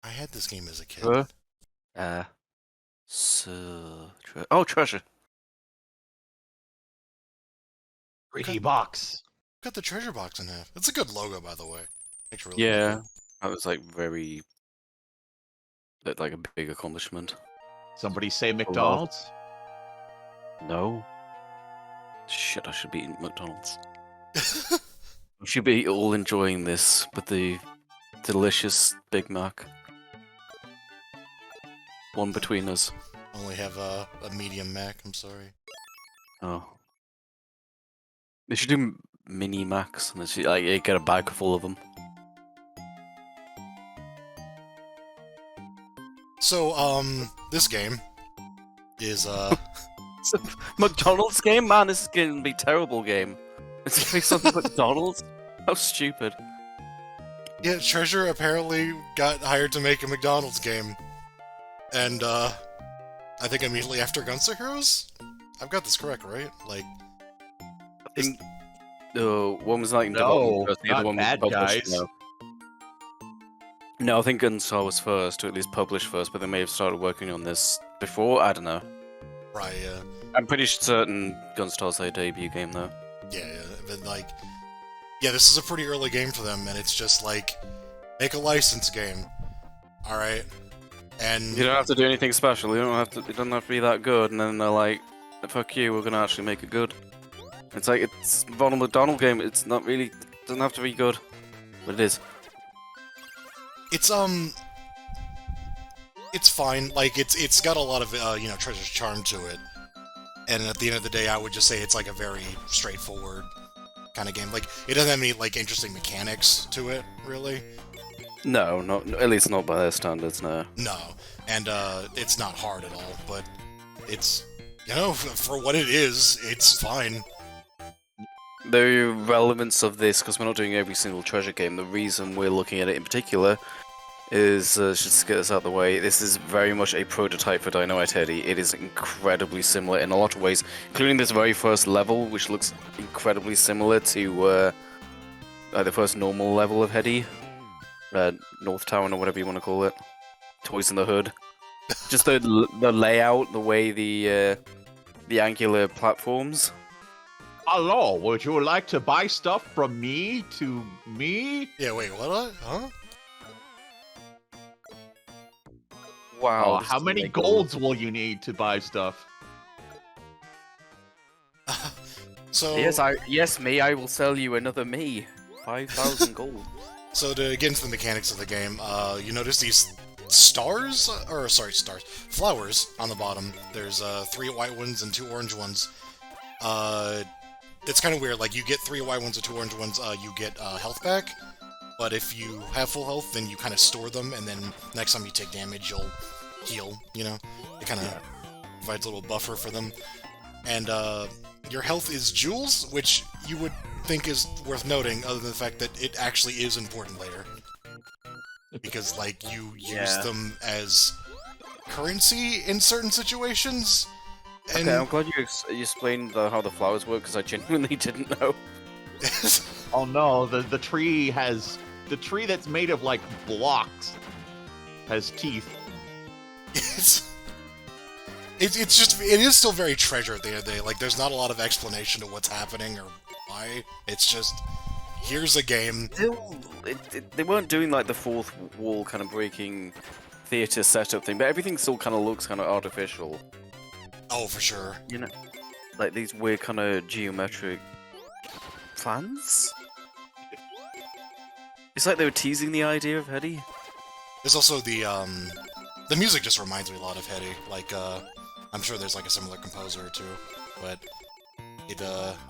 I had this game as a kid. Uh, oh, treasure. Pretty box. Cut the treasure box in half. It's a good logo, by the way. Makes it really Yeah, cool. that was like very, like a big accomplishment. Somebody say McDonald's? No. Shit, I should be eating McDonald's. We should be all enjoying this with the delicious Big Mac. One between us. Only have a medium Mac. I'm sorry. Oh. They should do mini Macs, and it's like you get a bag full of them. So, this game is It's a McDonald's game? Man, this is going to be a terrible game. It's going to be something McDonald's? How stupid. yeah, Treasure apparently got hired to make a McDonald's game, and I think immediately after Gunstar Heroes. I've got this correct, right? Like, I think one was like in No, development first, the not other one was bad published. guys. No, I think Gunstar was first, or at least published first, but they may have started working on this before. I don't know. right? Yeah, I'm pretty certain Gunstar's their debut game, though. yeah. But like, yeah, this is a pretty early game for them, and it's just like, make a license game, all right? And You don't have to do anything special. You don't have to. It doesn't have to be that good. And then they're like, "Fuck you, we're gonna actually make it good." It's like it's Ronald McDonald game. It's not really. It doesn't have to be good, but it is. it's fine. Like, it's got a lot of Treasure's charm to it. And at the end of the day, I would just say it's like a very straightforward kind of game. Like, it doesn't have any like interesting mechanics to it, really. No, not at least not by their standards. No. No, and it's not hard at all. But it's for what it is, it's fine. The relevance of this, because we're not doing every single treasure game. The reason we're looking at it in particular is just to get this out of the way. This is very much a prototype for Dynamite Heady. It is incredibly similar in a lot of ways, including this very first level, which looks incredibly similar to the first normal level of Heady. North Town or whatever you want to call it. Toys in the Hood. Just the layout, the way the angular platforms. Hello, would you like to buy stuff from me to me? Yeah. Wait. What? Huh? Wow. How many golds will you need to buy stuff? So Yes, me. I will sell you another me. 5,000 gold. So to get into the mechanics of the game, you notice these stars, flowers on the bottom. There's 3 white ones and 2 orange ones. It's kind of weird. Like, you get 3 white ones and 2 orange ones, you get health back. But if you have full health, then you kind of store them, and then next time you take damage, you'll heal. It kind of provides a little buffer for them. And your health is jewels, which you would think is worth noting, other than the fact that it actually is important later. Because, like, you use them as currency in certain situations. And Okay, I'm glad you explained how the flowers work, because I genuinely didn't know. Oh no, the tree has... The tree that's made of, like, blocks has teeth. It is still very treasure at the end of the day. Like, there's not a lot of explanation to what's happening or why. It's just, here's a game. They weren't doing like the fourth wall kind of breaking theater setup thing, but everything still kind of looks kind of artificial. Oh, for sure. Like these weird kind of geometric plans. It's like they were teasing the idea of Heady. There's also the music just reminds me a lot of Heady. Like, I'm sure there's like a similar composer or two, but there's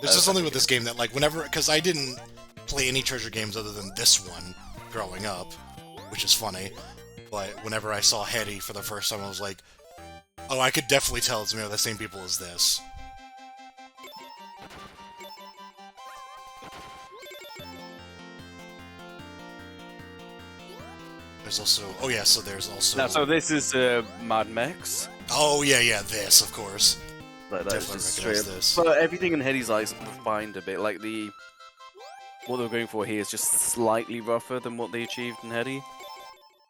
just something with this game that, like, because I didn't play any treasure games other than this one growing up, which is funny, but whenever I saw Heady for the first time, I was like, oh, I could definitely tell it's made by the same people as this. There's also... Oh, yeah, so there's also... Now, so this is Mad Max. Oh, yeah, this, of course. Like, that's Definitely just recognize straight up. this. But everything in Heady's like refined a bit. Like what they're going for here is just slightly rougher than what they achieved in Heady.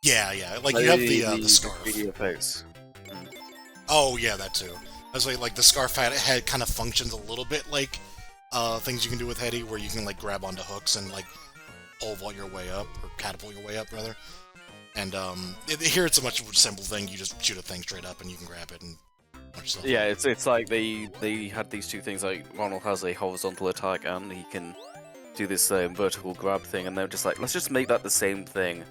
Yeah, yeah. Like you have the scarf. 3D effects. Oh yeah, that too. I was like the scarf had kind of functions a little bit like things you can do with Heady, where you can like grab onto hooks and like pole vault your way up, or catapult your way up rather. And here it's a much simple thing. You just shoot a thing straight up and you can grab it and punch stuff. Yeah, it's like they had these two things. Like Ronald has a horizontal attack and he can do this vertical grab thing, and they're just like, let's just make that the same thing.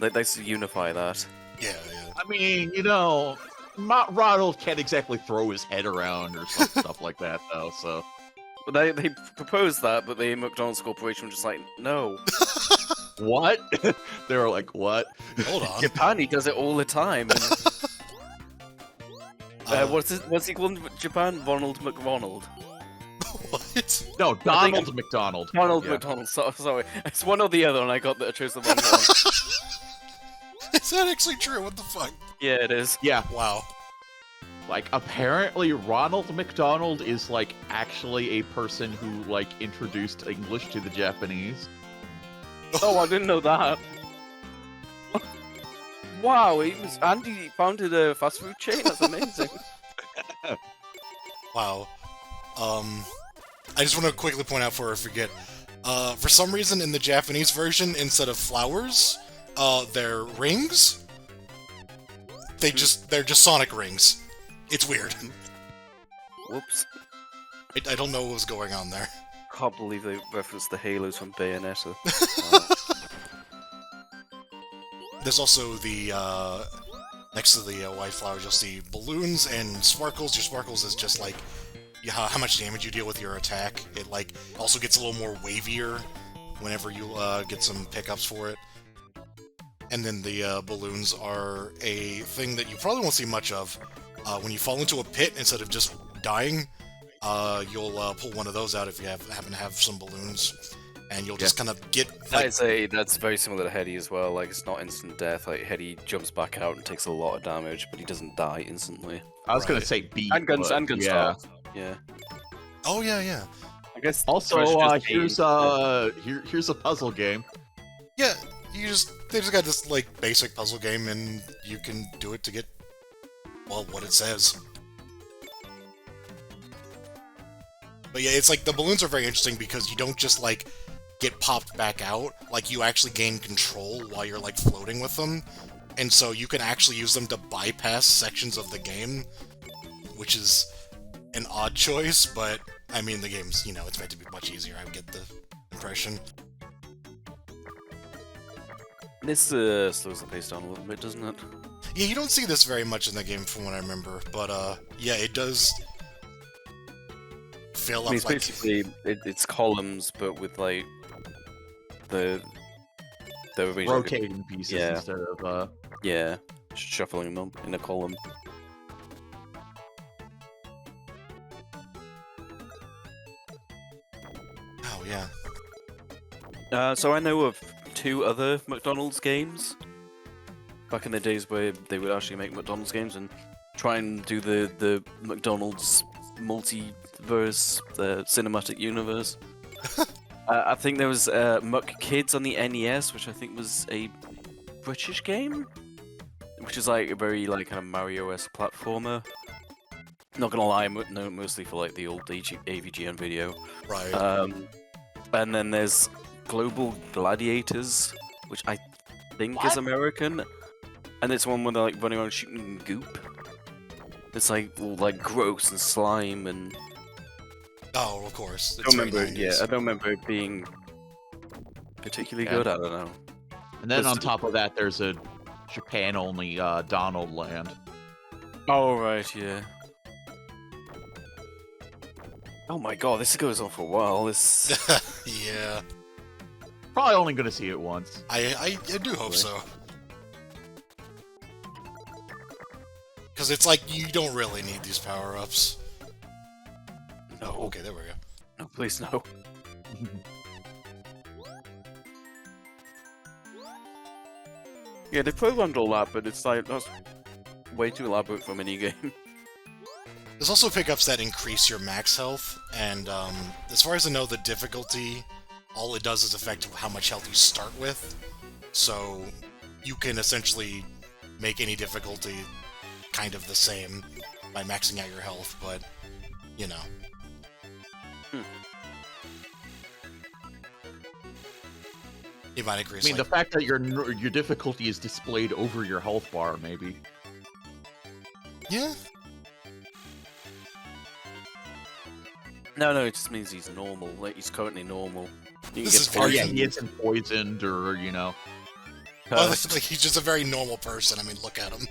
Let's unify that. Yeah, yeah. I mean, you know, Ronald can't exactly throw his head around or stuff like that, though. So But they proposed that, but the McDonald's Corporation was just like, no. what? They were like, what? Hold on. Japan, he does it all the time. And, what's he called in Japan? Ronald McRonald. What? No, Donald McDonald. Ronald Yeah. McDonald. Sorry, it's one or the other, and I chose the wrong one. Is that actually true? What the fuck? Yeah, it is. Yeah, Wow. like apparently Ronald McDonald is like actually a person who like introduced English to the Japanese. Oh, I didn't know that. Wow, Andy founded a fast food chain. That's amazing. Wow. I just want to quickly point out before I forget. For some reason, in the Japanese version, instead of flowers, they're rings. They're just Sonic rings. It's weird. Whoops. I don't know what was going on there. Can't believe they referenced the halos from Bayonetta. There's also the, next to the white flowers, you'll see balloons and sparkles. Your sparkles is just like how much damage you deal with your attack. It like also gets a little more wavier whenever you get some pickups for it. And then the balloons are a thing that you probably won't see much of. When you fall into a pit, instead of just dying, you'll pull one of those out if you happen to have some balloons. And you'll just kind of get... Like, That's very similar to Heady as well. Like, it's not instant death. Like, Heady jumps back out and takes a lot of damage, but he doesn't die instantly. I was gonna Right. say beat, And guns but, yeah. start. Yeah. oh, yeah, yeah. I guess. Also, Treasure just here's a puzzle game. Yeah, they just got this, like, basic puzzle game, and you can do it to get, well, what it says. But yeah, it's like, the balloons are very interesting because you don't just, like, get popped back out, like, you actually gain control while you're, like, floating with them. And so you can actually use them to bypass sections of the game, which is an odd choice, but, I mean, the game's, you know, it's meant to be much easier, I get the impression. This slows the pace down a little bit, doesn't it? Yeah, you don't see this very much in the game from what I remember, but, yeah, it does fill I up, mean, it's like... basically it's columns, but with like the arrangement. Rotating pieces Yeah. instead of Yeah, shuffling them in a column. Oh, yeah. So I know of 2 other McDonald's games. Back in the days where they would actually make McDonald's games and try and do the McDonald's multiverse, the cinematic universe. I think there was Muck Kids on the NES, which I think was a British game, which is like a very like kind of Mario-esque platformer. Not gonna lie, no, mostly for like the old AVGN video. Right. And then there's Global Gladiators, which I think is What? American, and it's one where they're like running around shooting goop. It's like all like gross and slime and. Oh, of course. I It's don't very remember. Yeah, 90s. I don't remember it being particularly Yeah. good. I don't know. and then But on still- top of that, there's a Japan only Donald Land. Oh right, yeah. Oh my god, this goes on for a while. This. Yeah. Probably only gonna see it once. I do hope Really? so. Because it's like, you don't really need these power-ups. No. Oh, okay, there we go. No, please no. Yeah, they programmed all that, but it's like that's way too elaborate for a minigame. There's also pickups that increase your max health, and as far as I know, the difficulty, all it does is affect how much health you start with. So, you can essentially make any difficulty kind of the same by maxing out your health, but, you know. You might agree. I mean, the fact that your difficulty is displayed over your health bar, maybe. Yeah. No, it just means he's normal. Like, he's currently normal. This is very... yeah, he isn't poisoned, or, you know... Well, like, he's just a very normal person. I mean, look at him.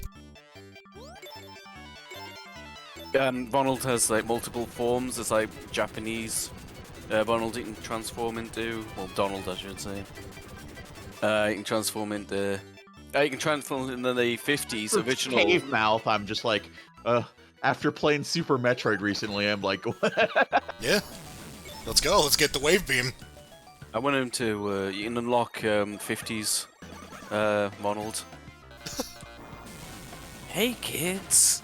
Ronald has, like, multiple forms. There's, like, Japanese Ronald he can transform into. Well, Donald, I should say. He can transform into... he can transform into the 50s original... Cave mouth, I'm just like... after playing Super Metroid recently, I'm like... Yeah. Let's go. Let's get the wave beam. I want him to... you can unlock 50s Ronald. Hey, kids!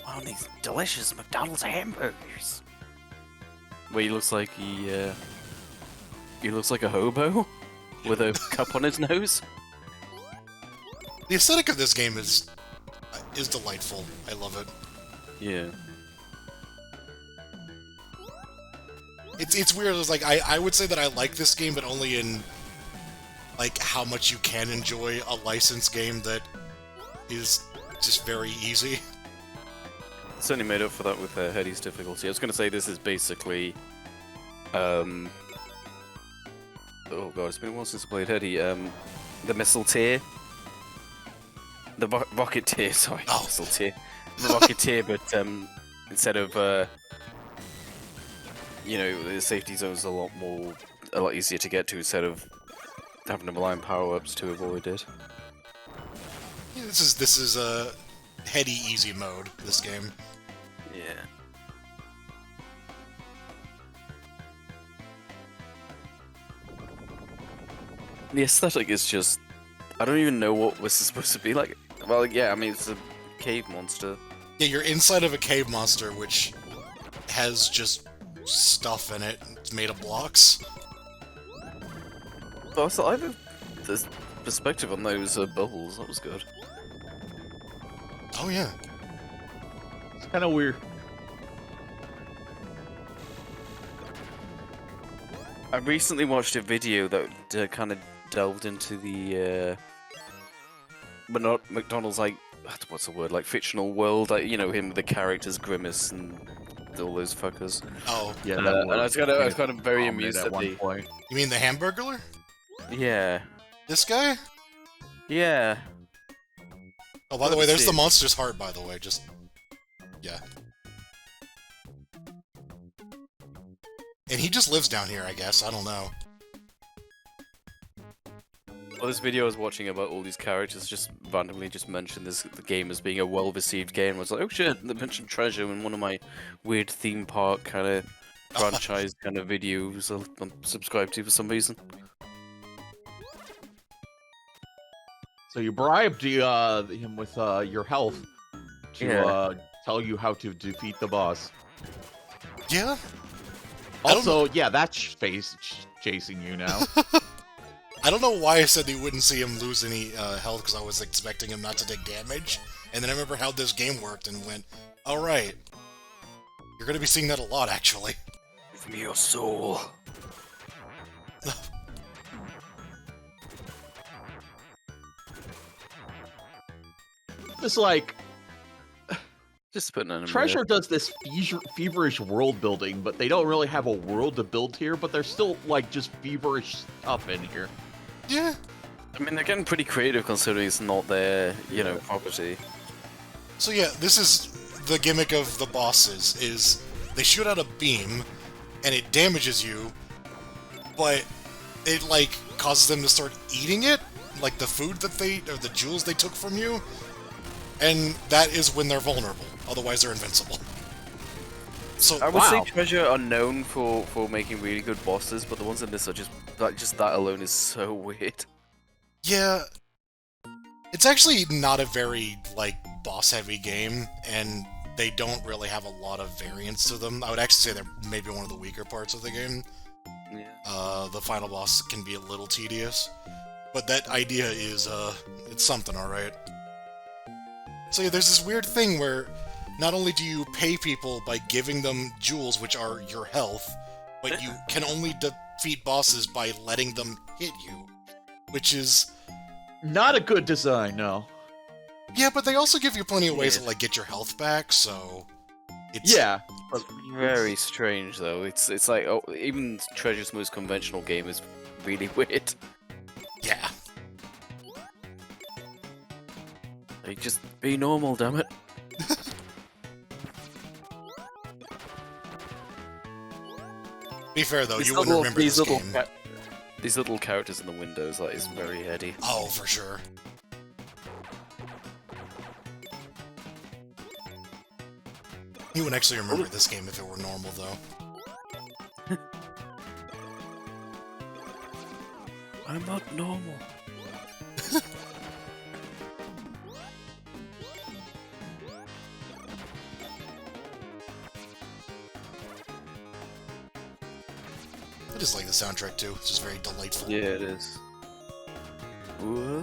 Wow, these delicious McDonald's hamburgers! Where he looks like he looks like a hobo with a cup on his nose. The aesthetic of this game is delightful. I love it. Yeah. It's weird. It's like I would say that I like this game, but only in like how much you can enjoy a licensed game that is just very easy. Certainly made up for that with Heady's difficulty. I was going to say this is basically, oh god, it's been a while since I played Heady. The missile tier, the rocket tier. Sorry, missile tier, the rocket tier, but instead of you know, the safety zone's a lot easier to get to instead of having to rely on power-ups to avoid it. Yeah, this is a Heady easy mode. This game. Yeah. The aesthetic is just... I don't even know what this is supposed to be like. Well, yeah, I mean, it's a cave monster. Yeah, you're inside of a cave monster, which has just stuff in it. It's made of blocks. Oh, so I have this perspective on those bubbles. That was good. Oh, yeah. It's kind of weird. I recently watched a video that kind of delved into the McDonald's, like, what's the word, like fictional world, like, you know, him with the characters Grimace and all those fuckers. Oh. Yeah, and I was kind of very amused at one point. You mean the Hamburglar? Yeah. This guy? Yeah. Oh, by the way, there's the monster's heart, by the way, just... Yeah. And he just lives down here, I guess, I don't know. Well, this video I was watching about all these characters just randomly just mentioned the game as being a well-received game. I was like, oh shit, they mentioned Treasure in one of my weird theme park kind of franchise kind of videos I'm subscribed to for some reason. So you bribed him with your health to tell you how to defeat the boss. Yeah? Also, yeah, that's face chasing you now. I don't know why I said you wouldn't see him lose any health, because I was expecting him not to take damage. And then I remember how this game worked and went, alright. You're going to be seeing that a lot, actually. Give me your soul. It's like... Just putting in a Treasure does this feverish world building, but they don't really have a world to build here, but there's still, like, just feverish stuff in here. Yeah. I mean, they're getting pretty creative considering it's not their, you know, property. So yeah, this is the gimmick of the bosses, is they shoot out a beam, and it damages you, but it, like, causes them to start eating it, like the food that or the jewels they took from you, and that is when they're vulnerable. Otherwise, they're invincible. So I would say Treasure are known for making really good bosses, but the ones in this are just that alone is so weird. Yeah, it's actually not a very like boss-heavy game, and they don't really have a lot of variance to them. I would actually say they're maybe one of the weaker parts of the game. Yeah. The final boss can be a little tedious, But that idea is, it's something, alright. So yeah, there's this weird thing where not only do you pay people by giving them jewels, which are your health, but you can only defeat bosses by letting them hit you. Which is... Not a good design, no. Yeah, but they also give you plenty of ways to, like, get your health back, so... It's... Yeah. Very strange, though. It's like, oh, even Treasure's most conventional game is really weird. Yeah. Like, just be normal, damn it. Be fair, though, you wouldn't remember this game. These little characters in the windows, like, is very heady. Oh, for sure. You wouldn't actually remember this game if it were normal, though. I'm not normal. I just like the soundtrack, too. It's just very delightful. Yeah, it is. Whoa.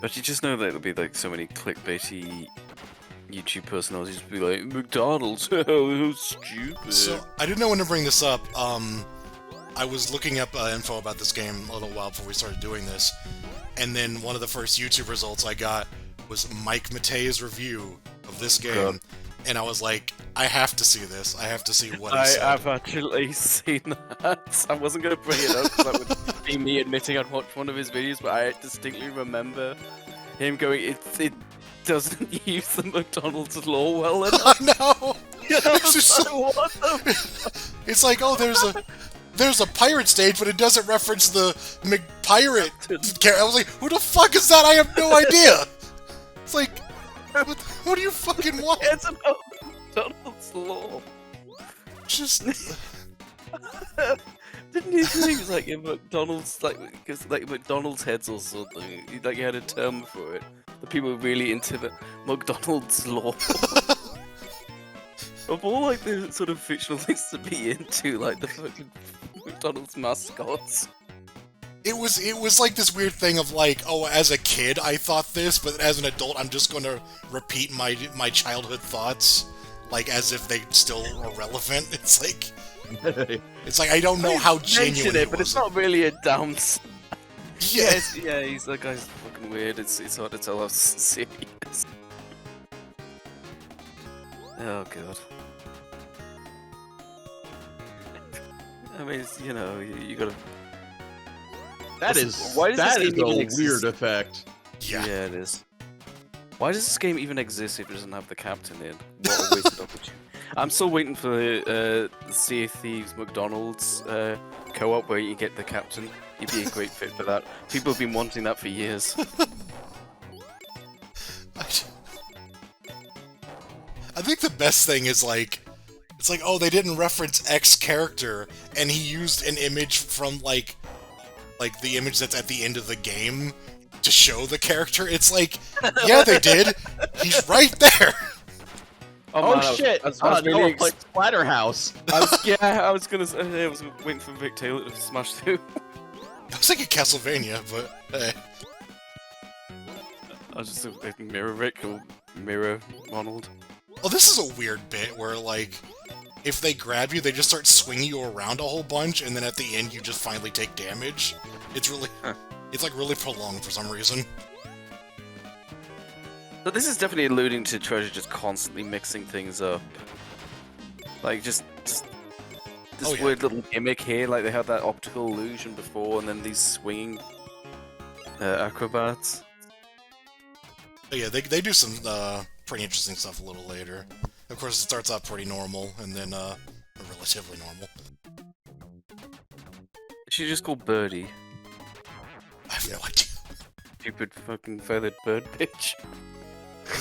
But you just know that there'll be like so many clickbaity YouTube personalities just be like, McDonald's, oh, stupid. So, I didn't know when to bring this up. I was looking up info about this game a little while before we started doing this, and then one of the first YouTube results I got was Mike Matei's review of this game, God. and I was like, I have to see this. I have to see what he said. I've actually seen that. I wasn't going to bring it up because that would be me admitting I'd watched one of his videos, but I distinctly remember him going, it doesn't use the McDonald's law well enough. I know! It's just like, what the It's like, oh, there's a pirate stage, but it doesn't reference the McPirate character. I was like, who the fuck is that? I have no idea! It's like, what do you fucking want? It's about McDonald's law. Just... Didn't you think it was like in McDonald's, like, because like McDonald's heads or something, like you had a term for it. The people were really into the McDonald's law. Of all like the sort of fictional things to be into, like the fucking McDonald's mascots. It was like this weird thing of like, oh, as a kid I thought this, but as an adult I'm just gonna repeat my childhood thoughts, like as if they still are relevant. It's like I don't know how genuine it but was. it's not really a downside. Yeah, He's that guy's fucking weird. It's hard to tell how serious. Oh god. I mean, it's, you know, you gotta. That is Why does that this is game a even weird effect. yeah. Yeah, it is. Why does this game even exist if it doesn't have the captain in? What a wasted opportunity. I'm still waiting for the Sea of Thieves McDonald's co-op where you get the captain. He'd be a great fit for that. People have been wanting that for years. I think the best thing is like, it's like, oh, they didn't reference X character, and he used an image from like the image that's at the end of the game to show the character. It's like, yeah, they did. He's right there. Oh, man, shit! I was really like Splatterhouse. I was gonna say, I was waiting for Vic Taylor to smash through. I was thinking Castlevania, but hey. I was just thinking Mirror Vic or Mirror Ronald. Oh, this is a weird bit where, like, if they grab you, they just start swinging you around a whole bunch, and then at the end you just finally take damage. It's really... It's, like, really prolonged for some reason. But this is definitely alluding to Treasure just constantly mixing things up. Like, just this weird little gimmick here, like they had that optical illusion before, and then these swinging acrobats. But yeah, they do some pretty interesting stuff a little later. Of course, it starts out pretty normal, and then relatively normal. She just called Birdie. I have no idea. Stupid fucking feathered bird bitch.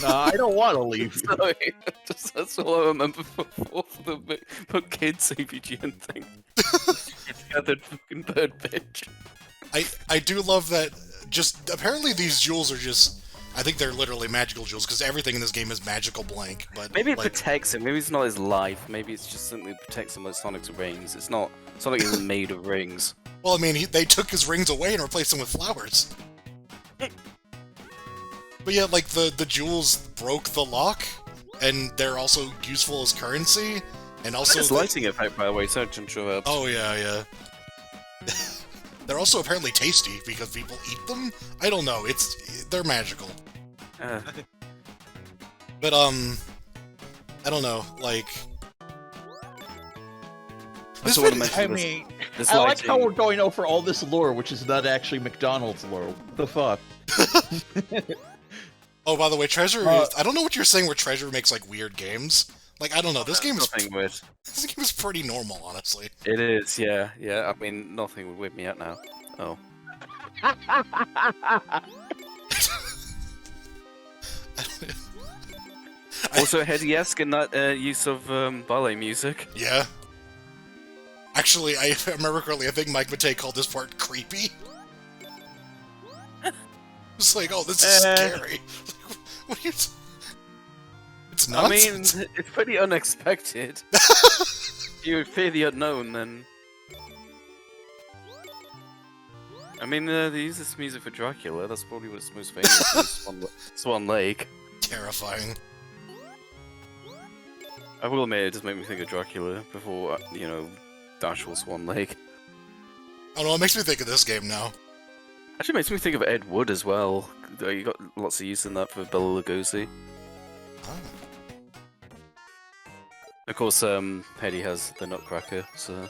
Nah, I don't want to leave. Sorry, that's all I remember for the kids AVGN thing. Feathered fucking bird bitch. I do love that. Just apparently these jewels are just I think they're literally magical jewels because everything in this game is magical blank. But Maybe it like, protects him. Maybe it's not his life. Maybe it's just simply protects him like Sonic's rings. It's not. Sonic isn't made of rings. well, I mean, they took his rings away and replaced them with flowers. But yeah, like the jewels broke the lock, and they're also useful as currency, and also It's lighting effect, by the way. So I'm sure. Oh yeah, yeah. They're also apparently tasty because people eat them. I don't know. They're magical. But I don't know. Like, I also want to mention I this. mean, This I like how lighting- we're going over all this lore, which is not actually McDonald's lore. What the fuck? oh, by the way, Treasure. I don't know what you're saying. Where Treasure makes like weird games. Like, I don't know. This game is nothing weird. this game is pretty normal, honestly. It is, yeah, yeah. I mean, nothing would whip me out now. Oh. Also, Heady-esque in that use of ballet music. Yeah. Actually, if I remember correctly, I think Mike Matei called this part creepy. It's like, oh, this is scary. What are you? It's I nonsense. mean, it's pretty unexpected. You would fear the unknown, then. I mean, they use this music for Dracula. That's probably what it's most famous for. Swan Lake. Terrifying. I will admit, it does make me think of Dracula before, you know, the actual Swan Lake. Oh no, it makes me think of this game now. Actually, makes me think of Ed Wood as well. You got lots of use in that for Bela Lugosi. Oh. Of course, Hedy has the Nutcracker, so...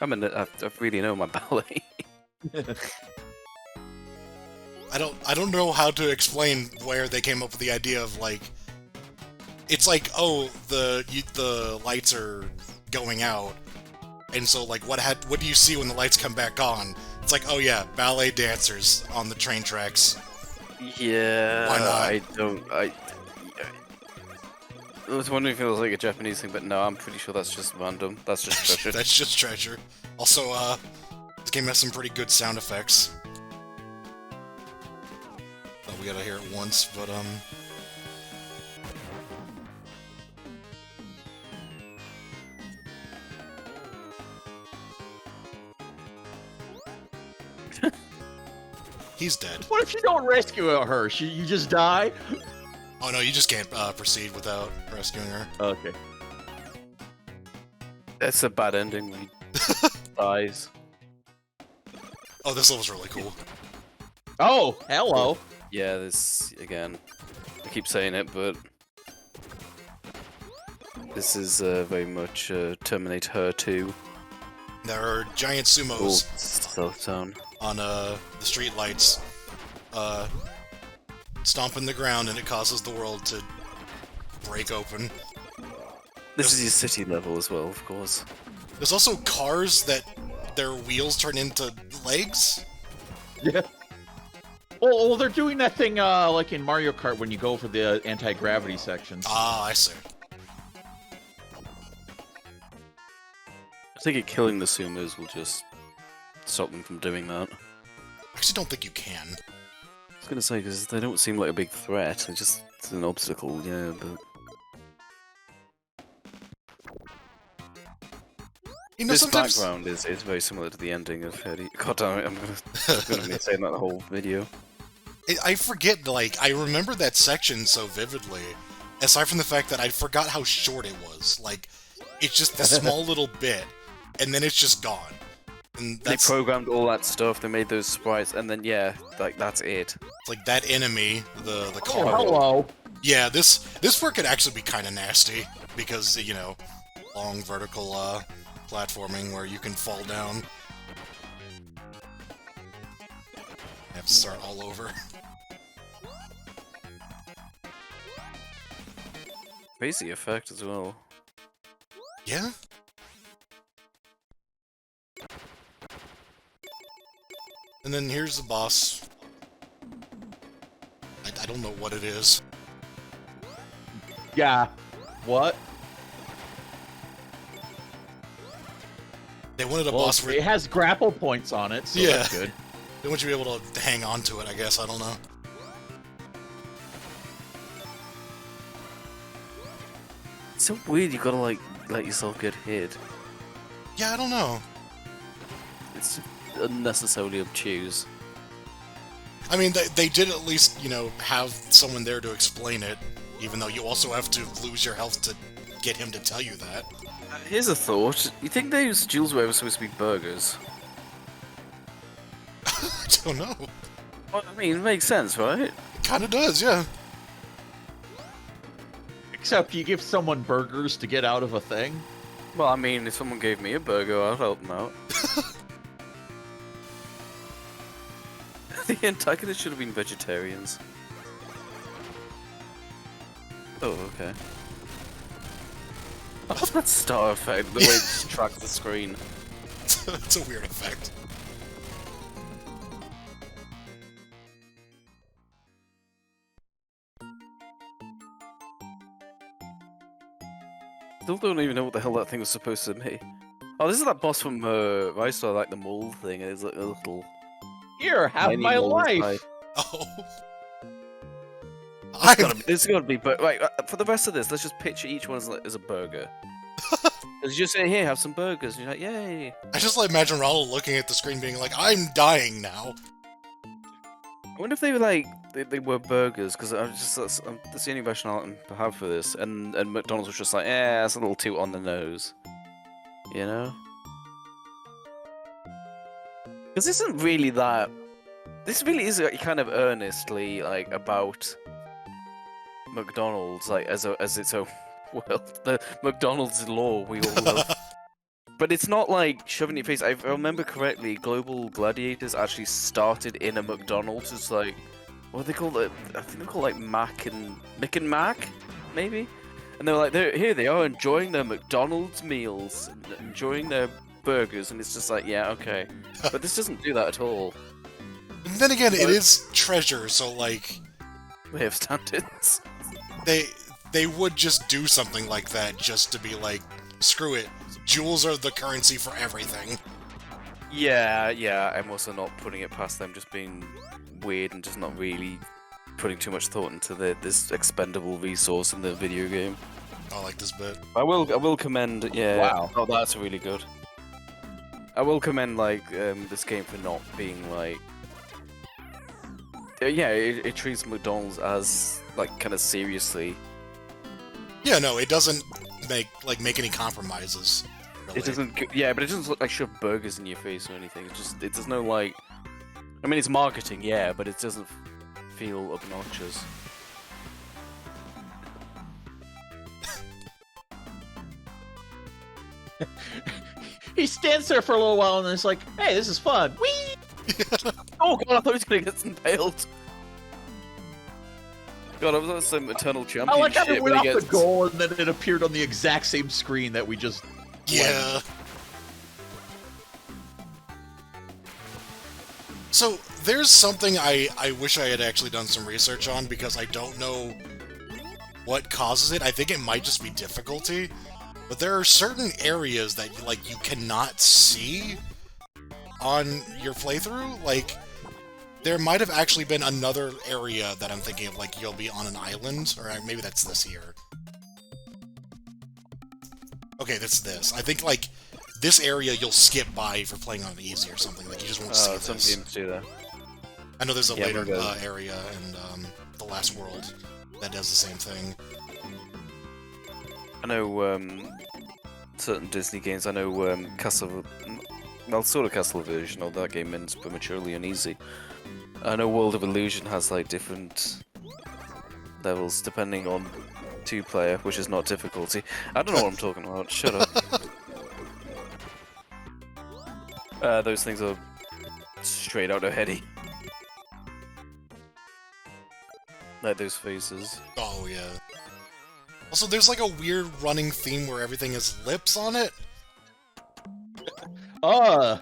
I mean, I really know my ballet. I don't know how to explain where they came up with the idea of like, it's like, oh, the lights are going out, and so like what do you see when the lights come back on? It's like, oh yeah, ballet dancers on the train tracks. Yeah, Why not? I was wondering if it was like a Japanese thing, but no, I'm pretty sure that's just random. That's just treasure. That's just treasure. Also, this game has some pretty good sound effects. Oh, we gotta hear it once, but he's dead. What if you don't rescue her? You just die? Oh no, you just can't proceed without rescuing her. Okay. That's a bad ending when he dies. Oh, this level's really cool. Oh, hello. Yeah, this, again, I keep saying it, but... This is very much Terminator 2. There are giant sumos Stealth Town. on the street lights, stomping the ground, and it causes the world to break open. This is your city level as well, of course. There's also cars that their wheels turn into legs. Yeah. Well, they're doing that thing like in Mario Kart when you go for the anti-gravity sections. Ah, I see. I think killing the sumos will just stop them from doing that. I actually don't think you can. I was gonna say, because they don't seem like a big threat, they're just an obstacle, yeah, but... You know, This sometimes background is very similar to the ending of Hedy. God damn it, I'm gonna be saying that the whole video. I forget. Like, I remember that section so vividly. Aside from the fact that I forgot how short it was. Like, it's just this small little bit, and then it's just gone. And that's They programmed all that stuff, they made those sprites, and then yeah, like that's it. like that enemy, the Oh, car. hello. Yeah, this part could actually be kind of nasty because you know, long vertical platforming where you can fall down. Have to start all over. Crazy effect as well. Yeah. And then here's the boss. I don't know what it is. Yeah. What? They wanted a Well, boss. it has grapple points on it, so Yeah. that's good. They want you to be able to hang on to it, I guess. I don't know. It's so weird. You gotta like let yourself get hit. Yeah, I don't know. It's unnecessarily obtuse. I mean, they did at least, you know, have someone there to explain it, even though you also have to lose your health to get him to tell you that. Here's a thought. You think those jewels were ever supposed to be burgers? I don't know. Well, I mean, it makes sense, right? It kind of does, yeah. Except you give someone burgers to get out of a thing. Well, I mean, if someone gave me a burger, I'd help them out. The antagonists should have been vegetarians. Oh, okay. I love that star effect, the way it just tracks the screen. It's a weird effect. Still don't even know what the hell that thing was supposed to be. Oh, this is that boss from Rice, like the mole thing. It's like a little. Here, have tiny my mole life. inside. Oh. There's gotta be, but right, for the rest of this, let's just picture each one as a burger. Because you just say, here, have some burgers, and you're like, yay! I just like imagine Ronald looking at the screen being like, I'm dying now. I wonder if they were like, they were burgers, because that's the only rationale I have for this, and McDonald's was just like, that's a little too on the nose. You know? Because this isn't really that. This really is kind of earnestly like about McDonald's, like as its own world. The McDonald's law we all love. But it's not like shoving in your face. If I remember correctly, Global Gladiators actually started in a McDonald's. It's like, what do they call it? I think they're called like Mick and Mac, maybe. And they're like, here they are enjoying their McDonald's meals, enjoying their burgers, and it's just like, yeah, okay. But this doesn't do that at all. And then again, it is treasure, so like We have standards. they would just do something like that just to be like, screw it. Jewels are the currency for everything. Yeah, I'm also not putting it past them just being weird and just not really putting too much thought into this expendable resource in the video game. I like this bit. I will commend, yeah. Wow. Oh, that's really good. I will commend like this game for not being like. Yeah, it treats McDonald's as like kind of seriously. Yeah, no, it doesn't make any compromises. Really. It doesn't. Yeah, but it doesn't look like shove burgers in your face or anything. It does no like. I mean, it's marketing, yeah, but it doesn't feel obnoxious. He stands there for a little while and it's like, hey, this is fun. Whee! Oh god, I thought he was gonna get impaled. God, I was on some eternal I championship. like how it went when he off the gets... goal and then it appeared on the exact same screen that we just. Yeah. So, there's something I wish I had actually done some research on, because I don't know what causes it. I think it might just be difficulty. But there are certain areas that, like, you cannot see on your playthrough. Like, there might have actually been another area that I'm thinking of, like, you'll be on an island, or maybe that's this here. Okay, that's this. I think, like, this area you'll skip by if you're playing on easy or something. Like, you just won't see some this. games do that. I know there's a later we'll go. area in The Last World that does the same thing. I know certain Disney games. I know Castle. Well, sort of Castle version of that game ends prematurely and easy. I know World of Illusion has like different levels depending on two-player, which is not difficulty. I don't know what I'm talking about. Shut up. Those things are straight out of Heady. Like those faces. Oh, yeah. Also, there's like a weird running theme where everything has lips on it. I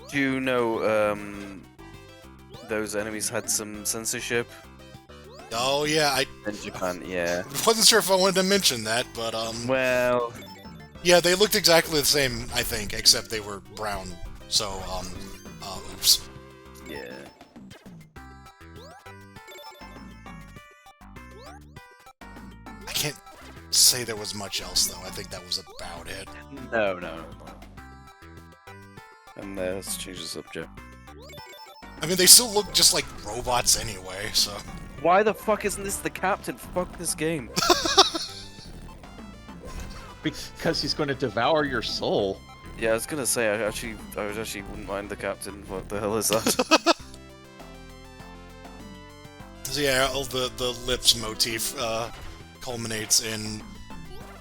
do know those enemies had some censorship Oh, yeah, I in Japan, yeah. wasn't sure if I wanted to mention that, but, Well, yeah, they looked exactly the same, I think, except they were brown, so, oops. Yeah. I can't say there was much else though. I think that was about it. No. And let's change the subject. I mean, they still look just like robots anyway, so... Why the fuck isn't this the captain? Fuck this game. Because he's going to devour your soul. Yeah, I was gonna say, I actually wouldn't mind the captain. What the hell is that? So yeah, all the lips motif culminates in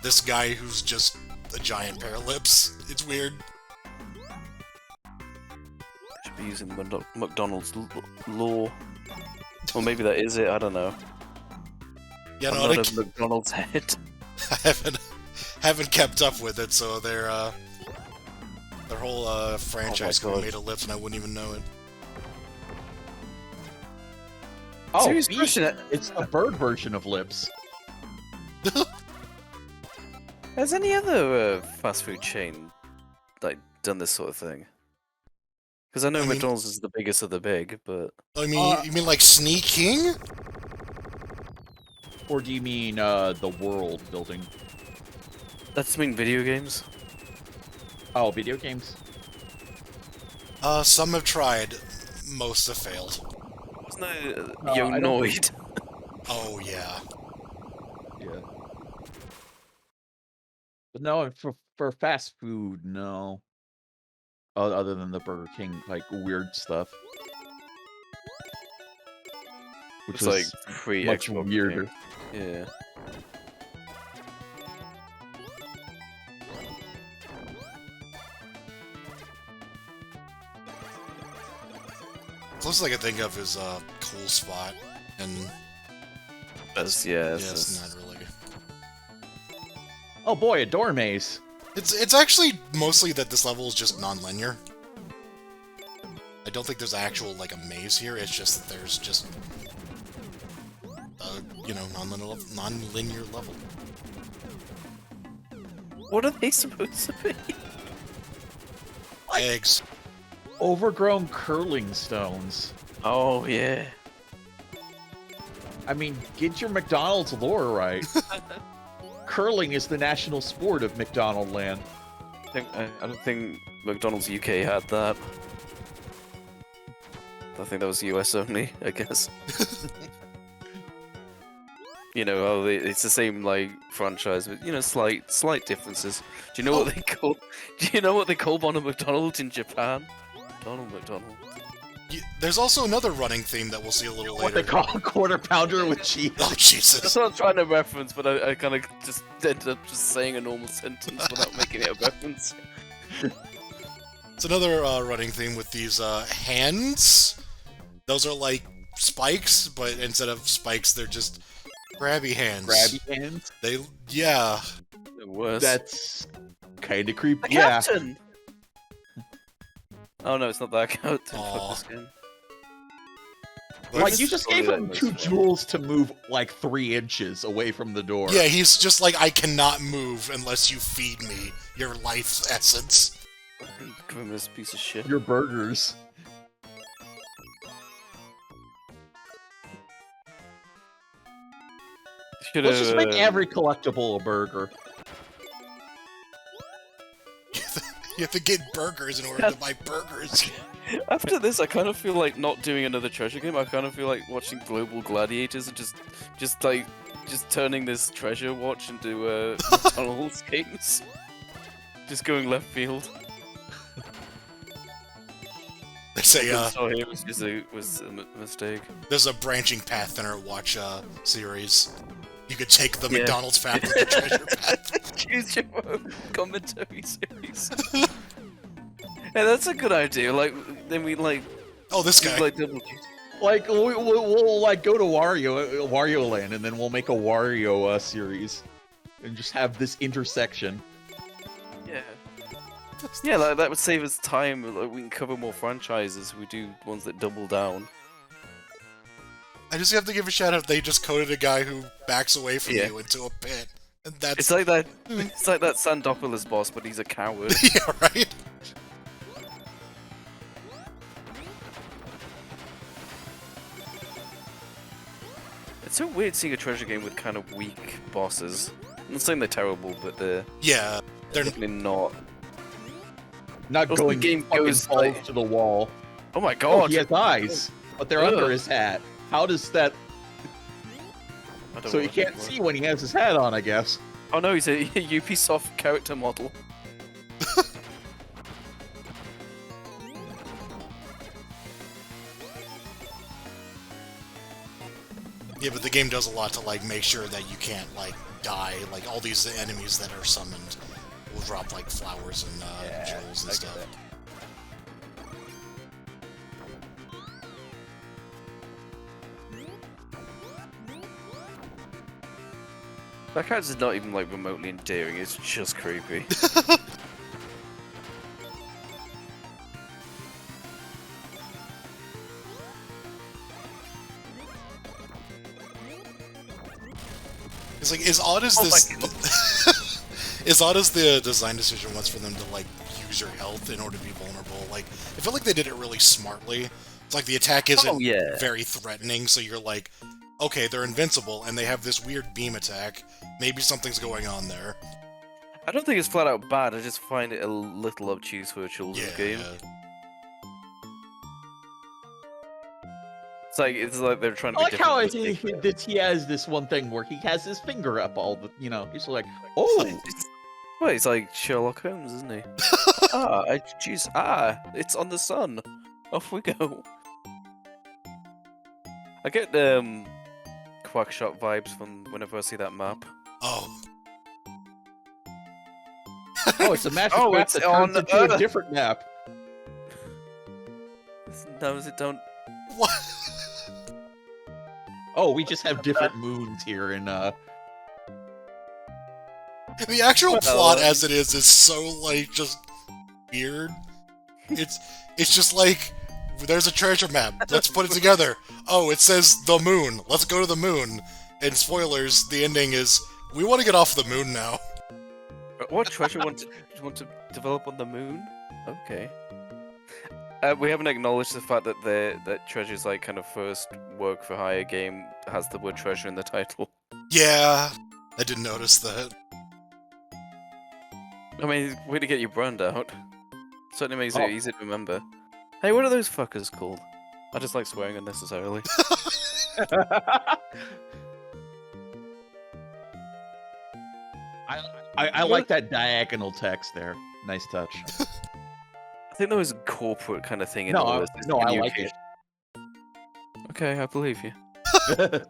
this guy who's just a giant pair of lips. It's weird. Should be using McDonald's law. Or maybe that is it, I don't know. Yeah, I'm no, not a McDonald's head. I haven't kept up with it, so their whole franchise could be made of lips, and I wouldn't even know it. Oh, Serious question. It's a bird version of lips. Has any other fast food chain like done this sort of thing? Because I know McDonald's is the biggest of the big, but I mean, you mean like sneaking? Or do you mean the world building? that's mean video games. Oh, video games? Some have tried, most have failed. Wasn't that I don't Yonoid? Oh yeah. Yeah. But no, for fast food, no. Other than the Burger King, like, weird stuff. Which It's is like free much Xbox weirder. game. Yeah. Closest I can think of is Cool Spot, and That's it's not really. Oh boy, a door maze. It's actually mostly that this level is just non-linear. I don't think there's actual like a maze here. It's just that there's just you know, non-linear level. What are they supposed to be? Eggs. Overgrown curling stones. Oh yeah. I mean, get your McDonald's lore right. Curling is the national sport of McDonald Land. I don't think McDonald's UK had that. I think that was US only, I guess. You know, it's the same like franchise, but you know, slight differences. Do you know what they call? Do you know what they call Ronald McDonald in Japan? Donald McDonald. There's also another running theme that we'll see a little later. What they call a quarter pounder with cheese. Oh Jesus! That's what I'm trying to reference, but I kind of just ended up just saying a normal sentence without making it a reference. It's another running theme with these hands. Those are like spikes, but instead of spikes, they're just grabby hands. Grabby hands? Yeah. Worse. That's kind of creepy. The captain! Oh no, it's not that captain. Aw. Fuck this game. Like, you just gave him Totally 2 like this jewels to move, like, 3 inches away from the door. Yeah, he's just like, I cannot move unless you feed me your life essence. Give him this piece of shit. Your burgers. Let's just make every collectible a burger. You have to get burgers in order to buy burgers. After this, I kind of feel like not doing another treasure game. I kind of feel like watching Global Gladiators and just turning this treasure watch into McDonald's games. Just going left field. They say, Sorry, it was a mistake. there's a branching path in our watch series. You could take the Yeah. McDonald's path with the treasure path. Choose your own commentary series. Yeah, that's a good idea. Like, then we like, Oh, this guy. like double duty. Like, we'll like, go to Wario Land, and then we'll make a Wario series. And just have this intersection. Yeah. Yeah, like, that would save us time. Like, we can cover more franchises. We do ones that double down. I just have to give a shout out. They just coded a guy who backs away from Yeah. you into a pit, and that's It's like that. It's like that Sandopoulos boss, but he's a coward. yeah, right. It's so weird seeing a treasure game with kind of weak bosses. I'm not saying they're terrible, but they're they're definitely not. Not Also, going the game goes balls like- to the wall. Oh my Oh, god! he has eyes, but they're Ugh. under his hat. How does that? I don't So know you what can't that see when he has his hat on, I guess. was. Oh no, he's a Ubisoft character model. Yeah, but the game does a lot to, like, make sure that you can't, like, die. Like, all these enemies that are summoned will drop, like, flowers and jewels and stuff. That character's not even like remotely endearing, it's just creepy. It's like, as odd as Oh my this... as odd as the design decision was for them to, like, use your health in order to be vulnerable, like, I feel like they did it really smartly. It's like the attack isn't yeah. very threatening, so you're like, okay, they're invincible, and they have this weird beam attack. Maybe something's going on there. I don't think it's flat out bad, I just find it a little obtuse for a children's game. It's like they're trying to I be like how different. he has this one thing where he has his finger up all the, he's like, oh, Well, he's like Sherlock Holmes, isn't he? It's on the sun. Off we go. I get Quackshot vibes from whenever I see that map. Oh. oh, it's a magic Oh, map it's that on turns into a Earth. different map. No, it don't. What? Oh, we just have different moons here in The actual Well, plot as it is so, like, just weird. It's just like, there's a treasure map, let's put it together. Oh, it says the moon, let's go to the moon. And spoilers, the ending is, we want to get off the moon now. What treasure want to develop on the moon? Okay. We haven't acknowledged the fact that that treasure's like kind of first work for hire game has the word treasure in the title. Yeah, I didn't notice that. I mean, way to get your brand out. Certainly makes it easy to remember. Hey, what are those fuckers called? I just like swearing unnecessarily. I like that diagonal text there. Nice touch. I think there was a corporate kind of thing in No, all this. no, I Can you- like it. Okay, I believe you. The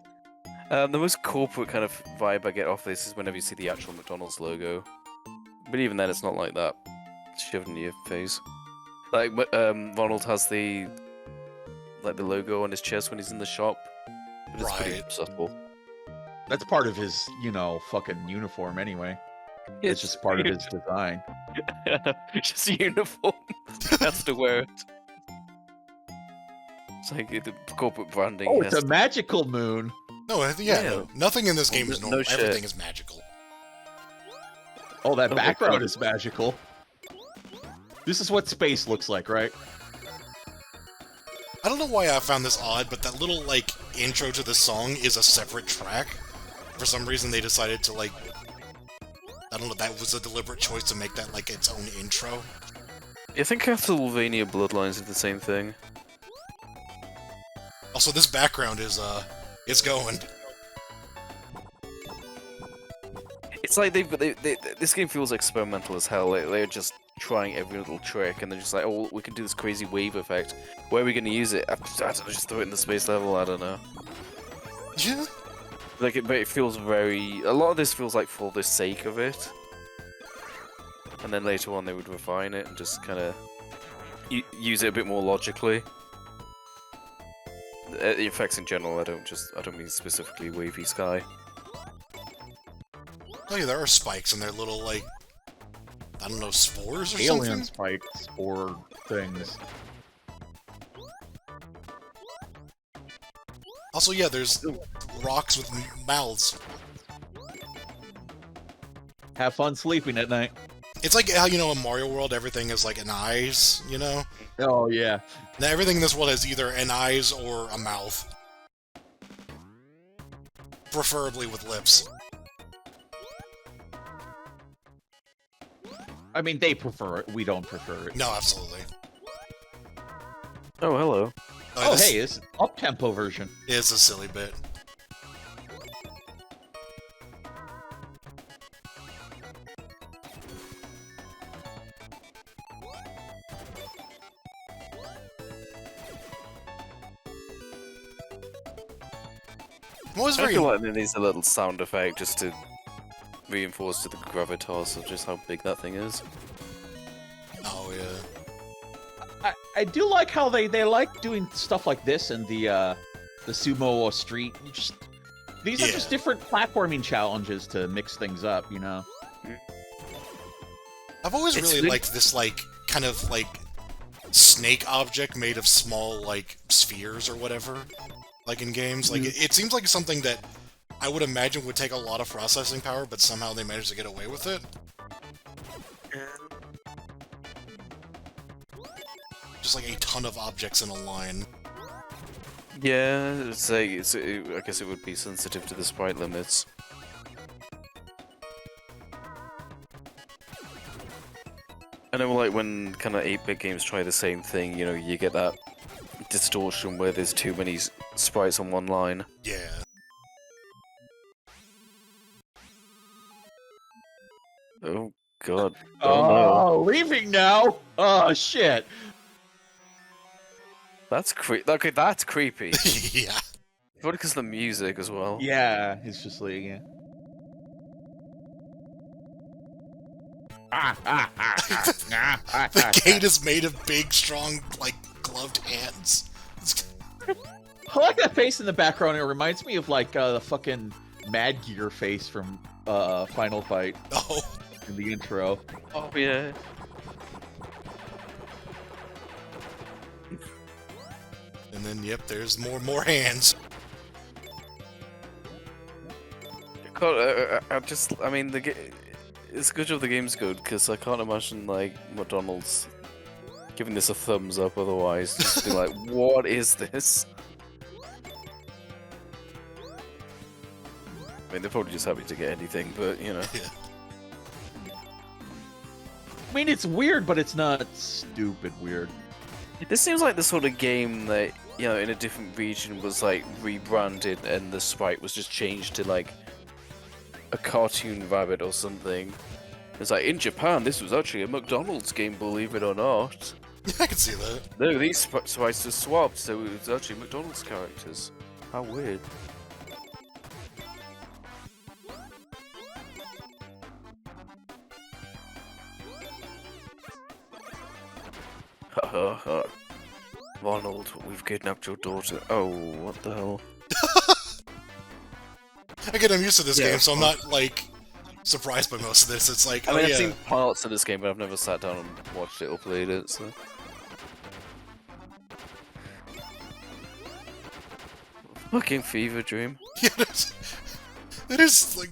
most corporate kind of vibe I get off this is whenever you see the actual McDonald's logo. But even then, it's not like that. It's shoved in your face. Like, Ronald has the logo on his chest when he's in the shop. But it's pretty Right. subtle. That's part of his, fucking uniform anyway. It's just part of his design. Just a uniform. He has to wear it. It's like the corporate branding. Oh, has it's a magical moon. No, Yeah. nothing in this game is no normal. shit. Everything is magical. Oh, that Oh my background God. is magical. This is what space looks like, right? I don't know why I found this odd, but that little, like, intro to the song is a separate track. For some reason, they decided to, like... I don't know, that was a deliberate choice to make that, like, its own intro. I think Castlevania Bloodlines did the same thing. Also, this background is, it's going. It's like this game feels experimental as hell. They're just trying every little trick, and they're just like, oh, we can do this crazy wave effect. Where are we going to use it? I don't know, just throw it in the space level. I don't know. Yeah. But it feels very. A lot of this feels like for the sake of it, and then later on they would refine it and just kind of use it a bit more logically. The effects in general, I don't mean specifically wavy sky. Oh yeah, there are spikes and they're little, like... I don't know, spores or Alien something? spikes or things. Also, yeah, there's rocks with mouths. Have fun sleeping at night. It's like how, in Mario World, everything is like an eyes, Oh, yeah. Now, everything in this world has either an eyes or a mouth. Preferably with lips. I mean, they prefer it. We don't prefer it. No, absolutely. Oh, hello. Oh, this hey, it's an up-tempo version. is a silly bit. What was I very feel like there needs a little sound effect just to reinforce to the gravitas of just how big that thing is. oh yeah. I do like how they like doing stuff like this in the sumo or street. These are Yeah. just different platforming challenges to mix things up, you know. I've always It's really really- liked this like kind of like snake object made of small like spheres or whatever, like in games. Like it seems like something that I would imagine would take a lot of processing power, but somehow they managed to get away with it. Just like a ton of objects in a line. Yeah, I guess it would be sensitive to the sprite limits. I know, like, when kind of 8-bit games try the same thing, you know, you get that distortion where there's too many sprites on one line. Yeah. Oh, God. Oh, no. Leaving now. Oh shit. That's okay, that's creepy. Yeah. Probably because of the music as well. Yeah, it's just like yeah. The gate is made of big, strong, like, gloved hands. I like that face in the background. It reminds me of like the fucking Mad Gear face from Final Fight Oh. in the intro. Oh, yeah. And then, yep, there's more hands. God, I mean, it's good job the game's good, because I can't imagine, like, McDonald's giving this a thumbs up otherwise. Just be like, what is this? I mean, they're probably just happy to get anything, but, you know. Yeah. I mean, it's weird, but it's not stupid weird. This seems like the sort of game that, you know, in a different region was, like, rebranded and the sprite was just changed to, like, a cartoon rabbit or something. It's like, in Japan, this was actually a McDonald's game, believe it or not. I can see that. No, these sprites are swapped, so it was actually McDonald's characters. How weird. Ronald, we've kidnapped your daughter. Oh, what the hell? Again, I'm used to this Yeah, game, so I'm not, like, surprised by most of this. It's like, I oh mean, yeah. I've seen parts of this game, but I've never sat down and watched it or played it, so... Fucking fever dream. Yeah, it is, like,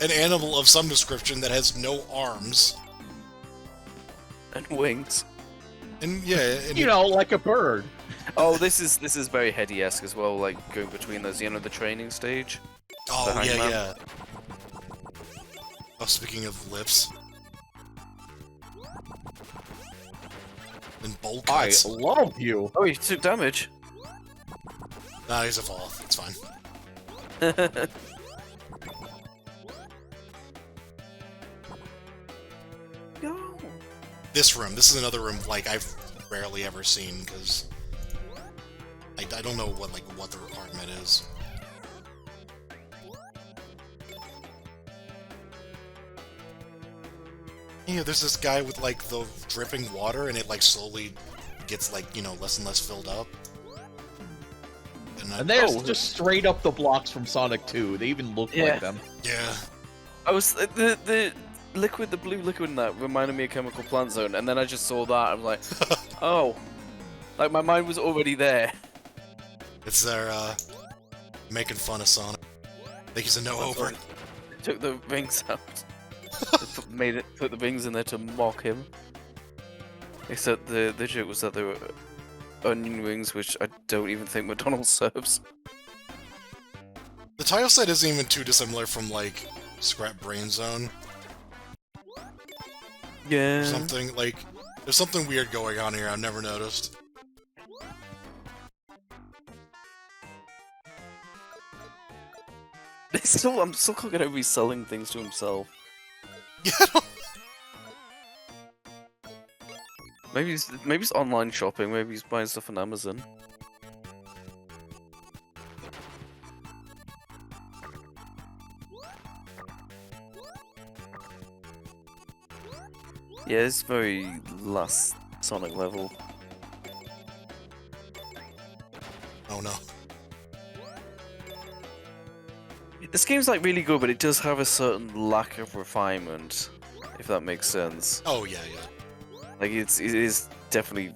an animal of some description that has no arms. And wings. And, yeah, and You know, like a bird. Oh, this is very heady-esque as well, like, going between those, you know, the training stage. oh, the yeah, hangman. yeah. Oh, speaking of lips. And bowl I cuts. love you. Oh, he took damage. Nah, he's a fall. It's fine. No. This is another room, like, I've rarely ever seen, because I don't know what the requirement is. Yeah, there's this guy with, like, the dripping water, and it, like, slowly gets, like, you know, less and less filled up. And there's just straight up the blocks from Sonic 2. They even look Yeah. like them. Yeah. I was the liquid, the blue liquid in that reminded me of Chemical Plant Zone, and then I just saw that. I'm like, oh, like my mind was already there. It's their, making fun of Sonic. They used to know over it. Took the rings out. Put the rings in there to mock him. Except the joke was that they were onion rings, which I don't even think McDonald's serves. tile set isn't even too dissimilar from, like, Scrap Brain Zone. Yeah. Something, like, there's something weird going on here I've never noticed. I'm still can't get over he's selling things to himself. Yeah, Maybe it's online shopping. Maybe he's buying stuff on Amazon. Yeah, it's very last Sonic level. oh no. This game's like really good, but it does have a certain lack of refinement, if that makes sense. Oh, yeah, yeah. Like it is definitely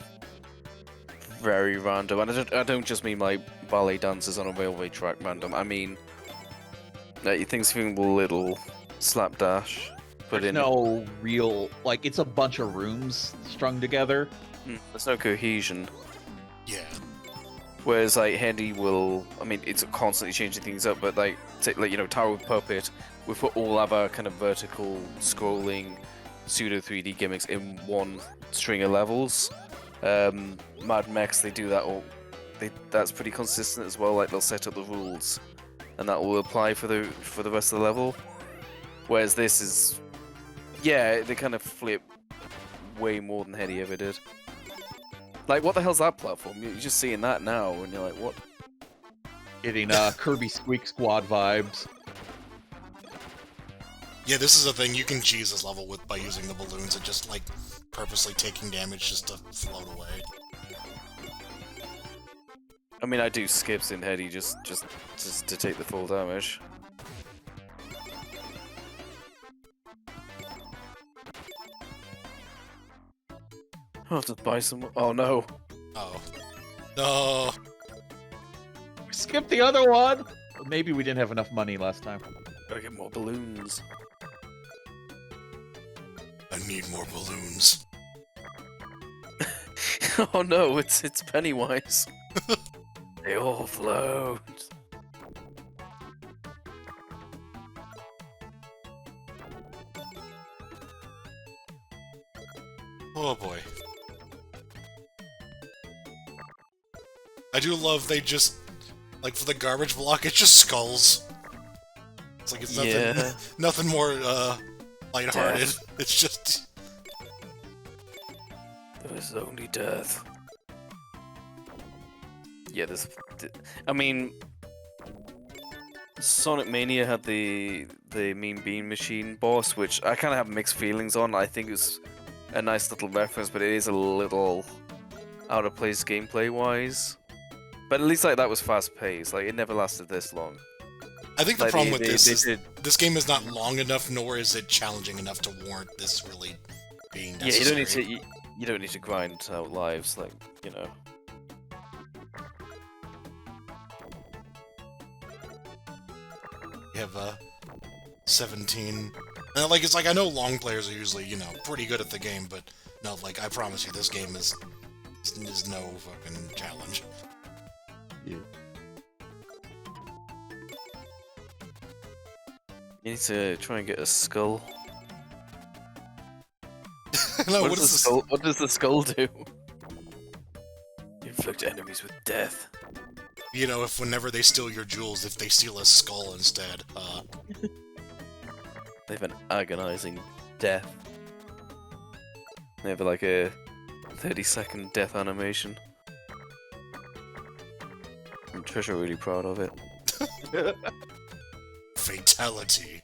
very random, and I don't just mean like ballet dancers on a railway track random. I mean, like, things feeling a little slapdash. Put There's in. no real, like, it's a bunch of rooms strung together. There's no cohesion. Yeah. Whereas like Hendy will, I mean, it's constantly changing things up, but like, you know, Tower of Puppet, we put all of our kind of vertical scrolling pseudo 3D gimmicks in one string of levels. Mad Mechs, they do that all. That's pretty consistent as well. Like they'll set up the rules, and that will apply for the rest of the level. Whereas this is, yeah, they kind of flip way more than Hendy ever did. Like, what the hell's that platform? You're just seeing that now, and you're like, what? Getting Kirby Squeak Squad vibes. Yeah, this is a thing you can cheese this level with by using the balloons and just, like, purposely taking damage just to float away. I mean, I do skips in Hendy just to take the full damage. I'll have to buy some. Oh no! Oh. No! We skipped the other one! Maybe we didn't have enough money last time. Gotta get more balloons. I need more balloons. Oh no, it's Pennywise. They all float. Oh boy. I do love they just, like, for the garbage block, it's just skulls. It's like it's nothing, Yeah. nothing more, lighthearted. Death. It's just... There is only death. Yeah, I mean, Sonic Mania had the Mean Bean Machine boss, which I kind of have mixed feelings on. I think it's a nice little reference, but it is a little out of place gameplay-wise. But at least like that was fast-paced. Like it never lasted this long. I think the Like, problem with this is did- this game is not long enough, nor is it challenging enough to warrant this really being necessary. Yeah, you don't need to. You don't need to grind out lives, like, you know. You have 17. And, like, it's like I know long players are usually, you know, pretty good at the game, but no, like I promise you, this game is no fucking challenge. Yeah. You need to try and get a skull. No, what what does is the this? skull? What does the skull do? You inflict enemies with death. You know, if whenever they steal your jewels, if they steal a skull instead. They have an agonizing death. They have like a 30-second death animation. I'm Trisha really proud of it. Fatality.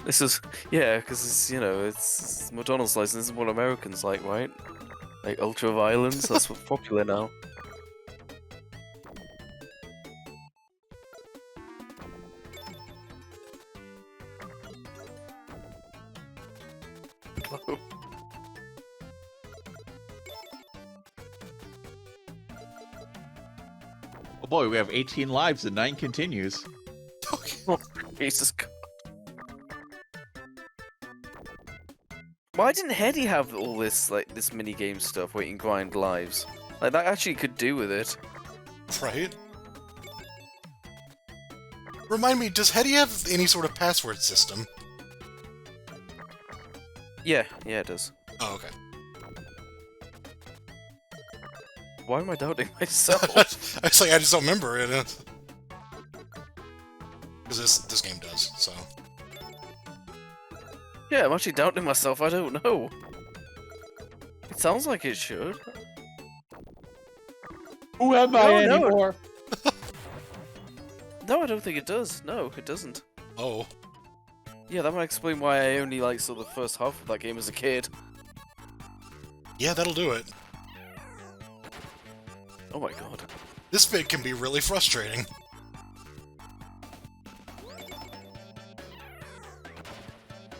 This is, yeah, because it's, you know, it's McDonald's license. This is what Americans like, right? Like ultra violence. That's what's popular now. Oh boy, we have 18 lives and 9 continues. Okay. Oh, Jesus God. Why didn't Hetty have all this, like, this mini-game stuff where you can grind lives? Like, that actually could do with it. Right? Remind me, does Hetty have any sort of password system? Yeah, it does. Oh, okay. Why am I doubting myself? I just don't remember it. Because this game does, so... Yeah, I'm actually doubting myself, I don't know. It sounds like it should. Who am I No. anymore? No, I don't think it does. No, it doesn't. Oh. Yeah, that might explain why I only saw the first half of that game as a kid. Yeah, that'll do it. Oh my god. This bit can be really frustrating.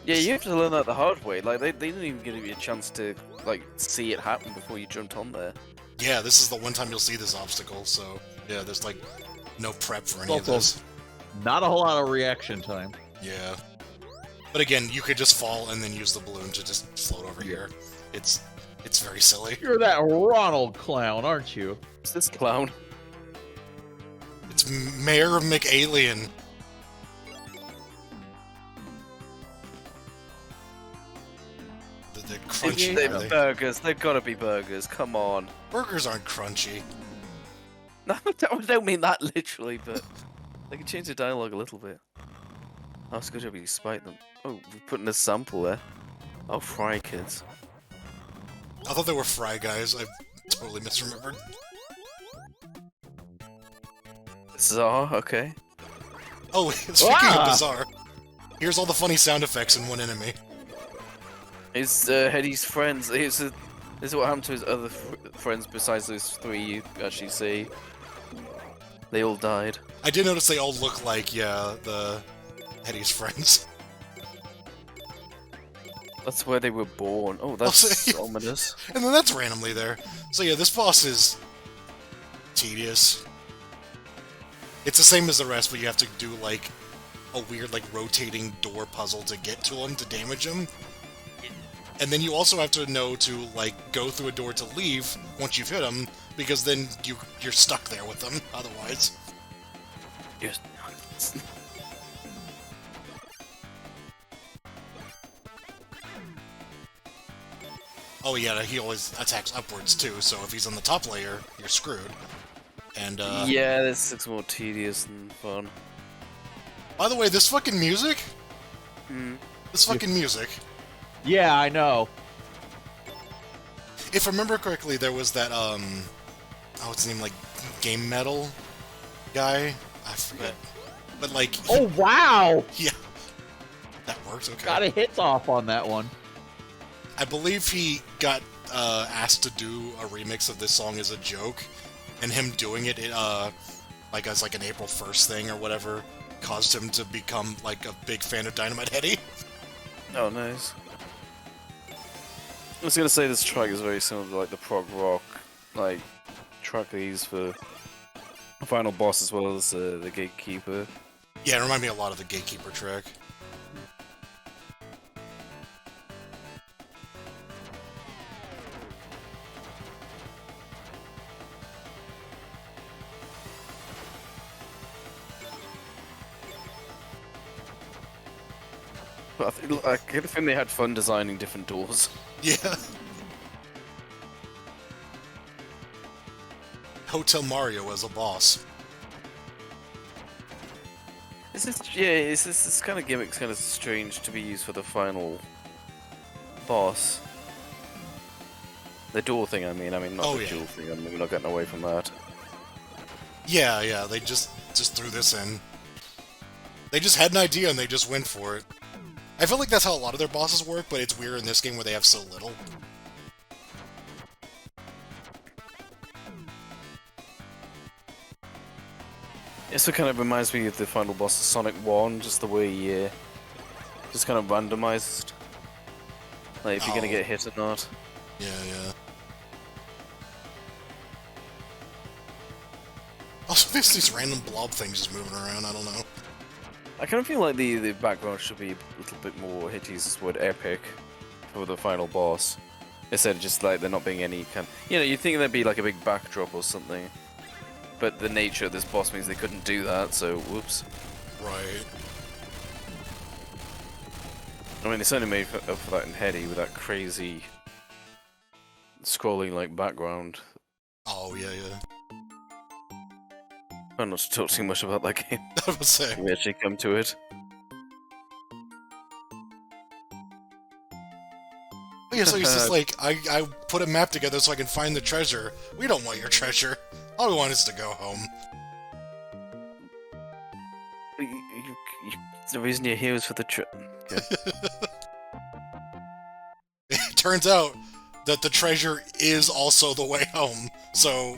Yeah, you have to learn that the hard way. Like, they didn't even give you a chance to, see it happen before you jumped on there. Yeah, this is the one time you'll see this obstacle, so... Yeah, there's, no prep for any of Also, this. not a whole lot of reaction time. Yeah. But again, you could just fall and then use the balloon to just float over here. It's very silly. You're that Ronald clown, aren't you? It's this clown. It's Mayor McAlien. The crunchy. They're Are they? burgers. They've got to be burgers. Come on. Burgers aren't crunchy. No, I don't mean that literally, but they can change the dialogue a little bit. Oh, it's good job you spiked them. Oh, we're putting a sample there. Oh, Fry Kids. I thought they were Fry Guys. I totally misremembered. Czar, okay. Oh, speaking of bizarre, here's all the funny sound effects in one enemy. It's Hetty's friends. This is what happened to his other friends besides those three you actually see. They all died. I did notice they all look like, yeah, the Hetty's friends. That's where they were born. Oh, that's Also, ominous. And then that's randomly there. So yeah, this boss is tedious. It's the same as the rest, but you have to do, a weird, rotating door puzzle to get to him, to damage him. And then you also have to know to, go through a door to leave once you've hit him, because then you're stuck there with them, otherwise. Yes. Oh yeah, he always attacks upwards too, so if he's on the top layer, you're screwed. And, Yeah, this looks more tedious than fun. by the way, this fucking music? Hmm. This fucking music. Yeah, I know. If I remember correctly, there was that, what's his name, Game Metal guy? I forget. But, Oh, wow! yeah. That works, okay. Got a hit off on that one. I believe he got, asked to do a remix of this song as a joke, and him doing it, as, an April 1st thing or whatever, caused him to become, a big fan of Dynamite Heady. Oh, nice. I was gonna say this track is very similar to the prog rock track they use for the final boss as well as the Gatekeeper. Yeah, it reminded me a lot of the Gatekeeper track. But I get the feeling they had fun designing different doors. Yeah. Hotel Mario as a boss. This kind of gimmick's kind of strange to be used for the final boss. The door thing, I mean not Oh, the yeah. duel thing. I mean, we're not getting away from that. Yeah, they just threw this in. They just had an idea and they just went for it. I feel like that's how a lot of their bosses work, but it's weird in this game where they have so little. This kind of reminds me of the final boss of Sonic 1, just the way just kind of randomized. If you're gonna get hit or not. Yeah. Also, there's these random blob things just moving around, I don't know. I kind of feel like the background should be a little bit more, hate to use this word, epic for the final boss. Instead of just there not being any kind... You think there'd be a big backdrop or something. but the nature of this boss means they couldn't do that, so whoops. Right. I mean, it's only made up for that in Heady with that crazy scrolling like background. Oh, yeah, yeah. Try not to talk too much about that game. I was saying. We actually come to it. Yeah, so he's just like, I put a map together so I can find the treasure. We don't want your treasure. All we want is to go home. The reason you're here is for the okay. It turns out that the treasure is also the way home, so...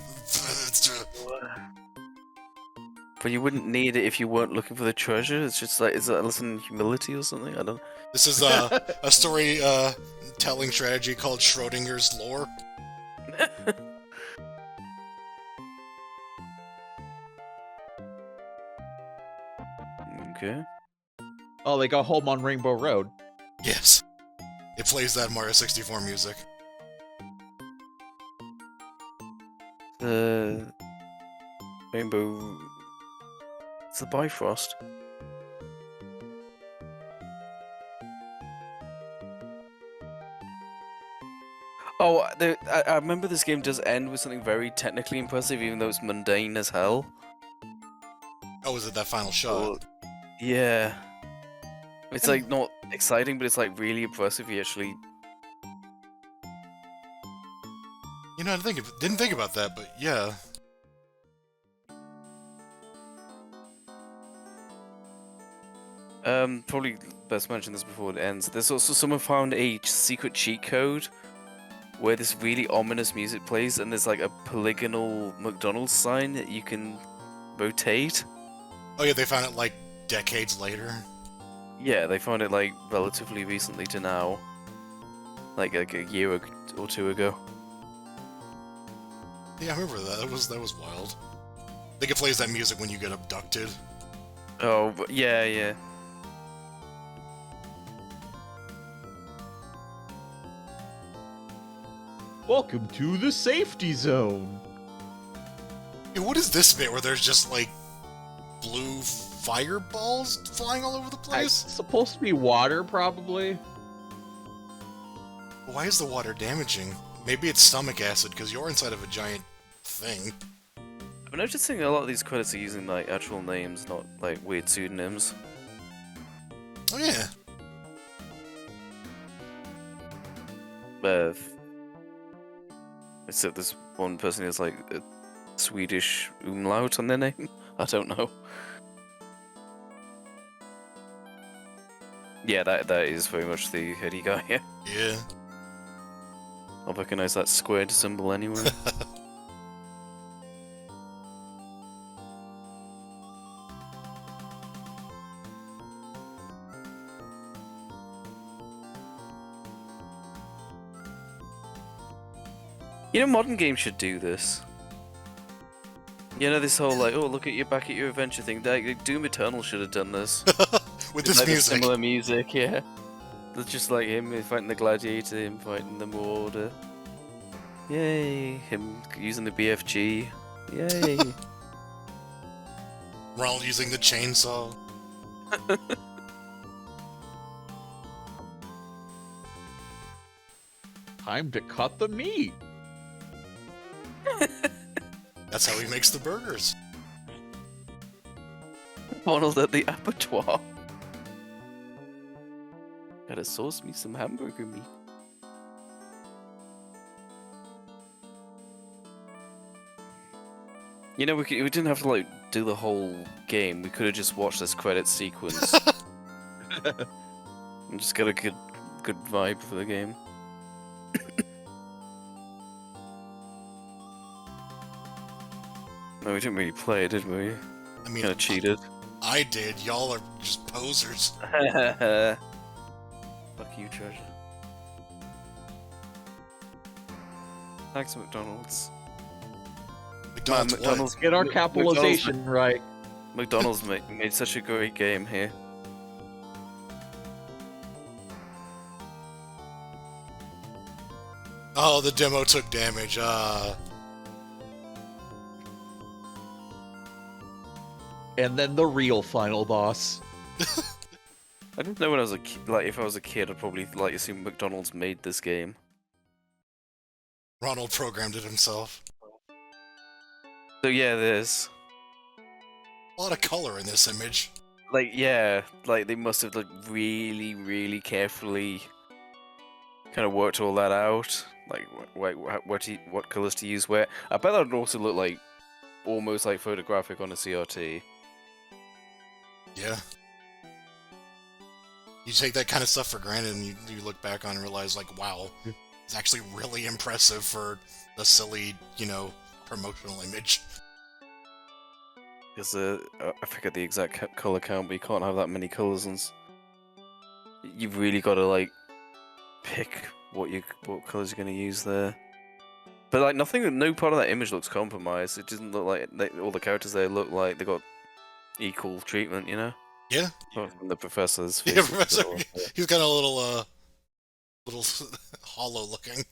But you wouldn't need it if you weren't looking for the treasure? It's just like, is that a lesson in humility or something? I don't... This is a story telling strategy called Schrodinger's lore. Okay. Oh, they go home on Rainbow Road. Yes. It plays that Mario 64 music. The... Rainbow... It's the Bifrost. Oh, I remember this game does end with something very technically impressive, even though it's mundane as hell. Oh, is it that final shot? Yeah. It's like not exciting, but it's like really impressive. You actually... You know, didn't think about that, but yeah. Probably best mention this before it ends. There's also someone found a secret cheat code where this really ominous music plays, and there's like a polygonal McDonald's sign that you can rotate. Oh yeah, they found it like decades later. Yeah, they found it like relatively recently to now, like a year or two ago. Yeah, I remember that. That was wild. I think it plays that music when you get abducted. Oh, but yeah. Welcome to the safety zone. Hey, what is this bit where there's just like blue fireballs flying all over the It's place? supposed to be water, probably. Why is the water damaging? Maybe it's stomach acid because you're inside of a giant thing. I'm noticing a lot of these credits are using like actual names, not like weird pseudonyms. Oh yeah. Except this one person has like a Swedish umlaut on their name. I don't know. Yeah, that is very much the Heady guy. Yeah. Yeah. I'll recognize that squared symbol anyway. You know, modern games should do this. You know, this whole like, oh, look at you back at your adventure thing. Like, Doom Eternal should have done this. With this like music. Similar music, yeah. That's just like him fighting the gladiator, him fighting the marauder. Yay! Him using the BFG. Yay! Ronald using the chainsaw. Time to cut the meat. That's how he makes the burgers. Ronald at the abattoir. Gotta sauce me some hamburger meat. You know, we didn't have to like do the whole game. We could have just watched this credit sequence and just got a good vibe for the game. No, we didn't really play, did we? I mean, Kind of cheated. I did. Y'all are just posers. Fuck you, treasure. Thanks, McDonald's. McDonald's. Get our capitalization right. McDonald's made such a great game here. Oh, the demo took damage. And then the real final boss. I didn't know when I was a kid, like, if I was a kid, I'd probably, like, assume McDonald's made this game. Ronald programmed it himself. So yeah, there's... A lot of color in this image. Like, yeah, like, they must have, like, really, really carefully kind of worked all that out. Like, what colors to use where. I bet that would also look like, almost like photographic on a CRT. Yeah. You take that kind of stuff for granted and you look back on and realize, like, wow, it's actually really impressive for the silly, you know, promotional image. Because I forget the exact color count, but you can't have that many colors, and you've really got to like pick what colors you're going to use there. But like no part of that image looks compromised. It doesn't look like all the characters there look like they got equal treatment, you know? Yeah. Apart from the professor's face. Yeah, Professor. He's got a little hollow looking.